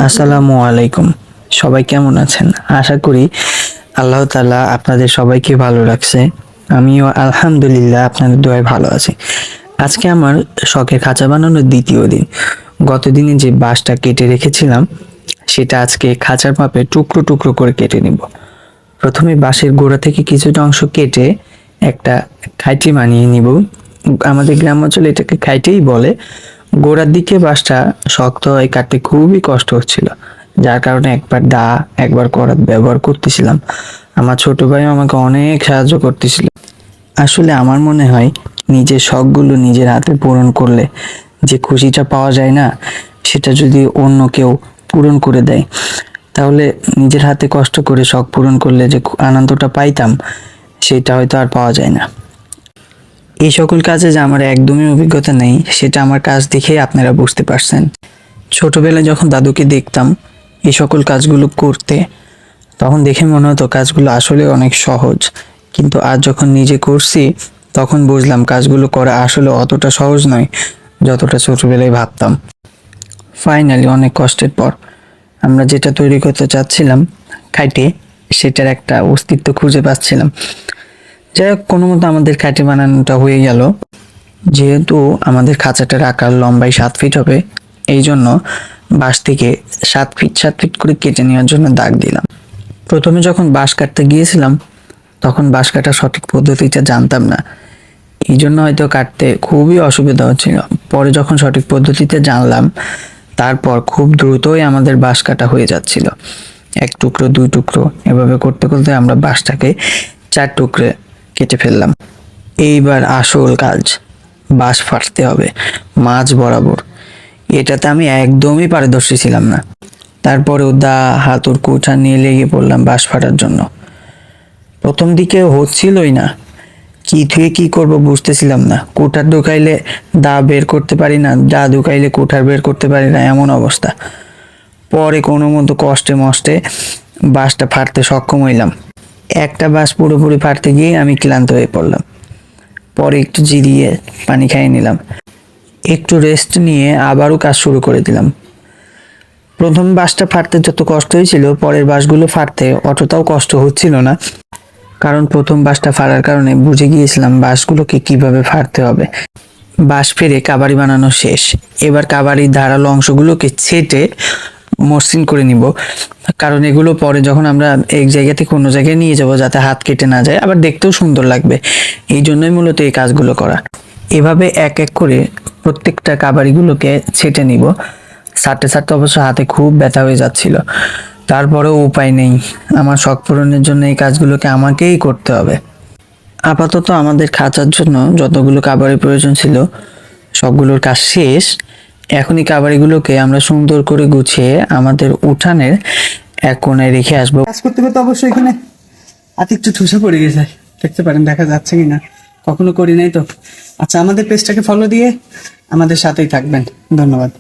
আসসালামু আলাইকুম। সবাই কেমন আছেন? আশা করি আল্লাহ তাআলা আপনাদের সবাইকে ভালো রাখছে। আমিও আলহামদুলিল্লাহ আপনাদের দোয়ায় ভালো আছি। আজকে আমার শখের খাঁচা বানানোর দ্বিতীয় দিন। গতদিনে যে বাঁশটা কেটে রেখেছিলাম সেটা আজকে খাঁচার মাপে টুকরো টুকরো করে কেটে নিব। প্রথমে বাঁশের গোড়া থেকে কিছুটা অংশ কেটে একটা খাইটি বানিয়ে নিব। আমাদের গ্রাম অঞ্চলে এটাকে খাইটেই বলে। গোড়ার দিকে বাঁশটা শক্ত হয়, কাটতে খুবই কষ্ট হচ্ছিল, যার কারণে একবার করাত ব্যবহার করতেছিলাম। আমার ছোট ভাই আমাকে অনেক সাহায্য করতেছিল। আসলে আমার মনে হয় নিজের শখগুলো নিজের হাতে পূরণ করলে যে খুশিটা পাওয়া যায় না, সেটা যদি অন্য কেউ পূরণ করে দেয়, তাহলে নিজের হাতে কষ্ট করে শখ পূরণ করলে যে আনন্দটা পাইতাম সেটা হয়তো আর পাওয়া যায় না। এই সকল কাজে যে আমার একদমই অভিজ্ঞতা নেই সেটা আমার কাজ দেখেই আপনারা বুঝতে পারছেন। ছোটবেলায় যখন দাদুকে দেখতাম এই সকল কাজগুলো করতে, তখন দেখে মনে হতো কাজগুলো আসলে অনেক সহজ, কিন্তু আজ যখন নিজে করছি তখন বুঝলাম কাজগুলো করা আসলে অতটা সহজ নয় যতটা ছোটবেলায় ভাবতাম। ফাইনালি অনেক কষ্টের পর আমরা যেটা তৈরি করতে চাচ্ছিলাম খাইটে, সেটার একটা অস্তিত্ব খুঁজে পাচ্ছিলাম। যাই হোক, কোনো মতো আমাদের খাঁটি বানানোটা হয়ে গেল। যেহেতু আমাদের খাঁচাটার আকার লম্বায় 7 ফিট হবে, এই জন্য বাঁশ থেকে 7 ফিট করে কেটে নেওয়ার জন্য দাগ দিলাম। প্রথমে যখন বাঁশ কাটতে গিয়েছিলাম তখন বাঁশ কাটার সঠিক পদ্ধতিটা জানতাম না, এই জন্য হয়তো কাটতে খুবই অসুবিধা হচ্ছিল। পরে যখন সঠিক পদ্ধতিতে জানলাম, তারপর খুব দ্রুতই আমাদের বাঁশ কাটা হয়ে যাচ্ছিল। 1 টুকরো 2 টুকরো এভাবে করতে করতে আমরা বাঁশটাকে 4 টুকরে কেটে ফেললাম। এইবার আসল কাজ, বাঁশ ফাটতে হবে মাঝ বরাবর। এটাতে আমি একদমই পারদর্শী ছিলাম না, তারপরেও হাতুর কুঠা নিয়ে লেগে পড়লাম বাঁশ ফাটার জন্য। প্রথম দিকে হচ্ছিলই না, কি থেকে কি করব বুঝতেছিলাম না। কুঠার ঢুকাইলে বের করতে পারি না, ঢুকাইলে কুঠার বের করতে পারি না, এমন অবস্থা। পরে কোনো মতো কষ্টে মষ্টে বাঁশটা ফাটতে সক্ষম হইলাম। একটা বাঁশ পুরোপুরি ফাটতে গিয়ে আমি ক্লান্ত হয়ে পড়লাম। পরে একটু জিরিয়ে পানি খাইয়ে নিলাম, একটু রেস্ট নিয়ে আবারও কাজ শুরু করে দিলাম। প্রথম বাঁশটা ফাটতে যত কষ্ট হয়েছিল, পরের বাঁশগুলো ফাটতে অতটাও কষ্ট হচ্ছিল না, কারণ প্রথম বাঁশটা ফাটার কারণে বুঝে গিয়েছিলাম বাঁশগুলোকে কিভাবে ফাটতে হবে। বাঁশ ফেরে কাবাড়ি বানানো শেষ। এবার কাবাড়ির ধারালো অংশগুলোকে ছেটে মসৃণ করে নিব, কারণ এগুলো পরে যখন আমরা এক জায়গা থেকে অন্য জায়গায় নিয়ে যাব যাতে হাত কেটে না যায়, আবার দেখতেও সুন্দর লাগবে। এই জন্যই মূলত এই কাজগুলো করা। এভাবে এক এক করে প্রত্যেকটা কাবাড়িগুলোকে ছেটে নিব। ছাড়তে ছাড়তে অবশ্য হাতে খুব ব্যথা হয়ে যাচ্ছিল, তারপরেও উপায় নেই, আমার শখ পূরণের জন্য এই কাজগুলোকে আমাকেই করতে হবে। আপাতত আমাদের খাঁচার জন্য যতগুলো কাবাড়ির প্রয়োজন ছিল সবগুলোর কাজ শেষ। এখন এই কাবাড়িগুলোকে আমরা সুন্দর করে গুছিয়ে আমাদের উঠানের এক কোণায় রেখে আসবো। কাজ করতে করতে অবশ্যই এখানে হাতে একটু ঠুসা পড়ে গেছে, দেখতে পারেন, দেখা যাচ্ছে কিনা, কখনো করি নাই তো। আচ্ছা, আমাদের পেজটাকে ফলো দিয়ে আমাদের সাথেই থাকবেন। ধন্যবাদ।